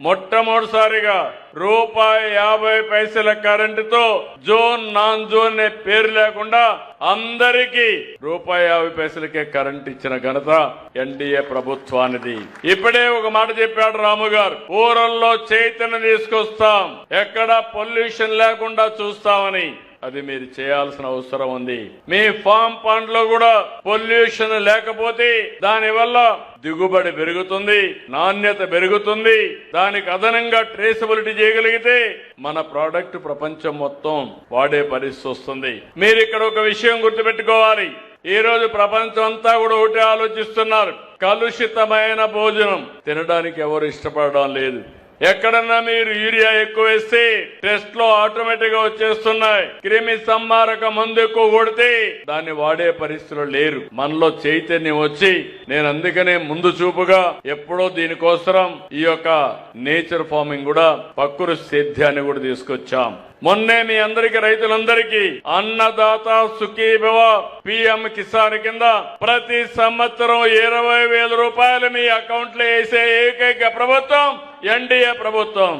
మొట్టమొదటిసారిగా ₹50 కరెంటుతో zone non zone అనే పేరు లేకుండా అందరికీ ₹50కే కరెంట్ ఇచ్చిన ఘనత ఎన్డీఏ ప్రభుత్వానిది. ఇప్పుడే ఒక మాట చెప్పాడు రాము గారు, ఊరల్లో చైతన్యం తీసుకొస్తాం, ఎక్కడ పొల్యూషన్ లేకుండా చూస్తామని. అది మీరు చేయాల్సిన అవసరం ఉంది. మీ ఫామ్ పండ్ లో కూడా పొల్యూషన్ లేకపోతే దానివల్ల దిగుబడి పెరుగుతుంది, నాణ్యత పెరుగుతుంది. దానికి అదనంగా ట్రేసబిలిటీ చేయగలిగితే మన ప్రోడక్ట్ ప్రపంచం మొత్తం వాడే పరిస్థితి వస్తుంది. మీరు ఇక్కడ ఒక విషయం గుర్తుపెట్టుకోవాలి. ఈ రోజు ప్రపంచం అంతా కూడా ఒకటి ఆలోచిస్తున్నారు, కలుషితమైన భోజనం తినడానికి ఎవరు ఇష్టపడడం లేదు. ఎక్కడన్నా మీరు యూరియా ఎక్కువ వేస్తే టెస్ట్ లో ఆటోమేటిక్ గా వచ్చేస్తున్నాయి. క్రిమి సంహారక మందు ఎక్కువ కొడితే దాన్ని వాడే పరిస్థితులు లేరు. మనలో చైతన్యం వచ్చి నేను అందుకనే ముందు చూపుగా ఎప్పుడో దీనికోసం ఈ యొక్క నేచర్ ఫార్మింగ్ కూడా పక్కురు సేద్యాన్ని కూడా తీసుకొచ్చాం. మొన్నే మీ అందరికి రైతులందరికీ అన్నదాత సుఖీభవ పిఎం కిసాన్ కింద ప్రతి సంవత్సరం ₹20,000 మీ అకౌంట్ లో వేసే ఏకైక ప్రభుత్వం ఎన్డీఏ ప్రభుత్వం.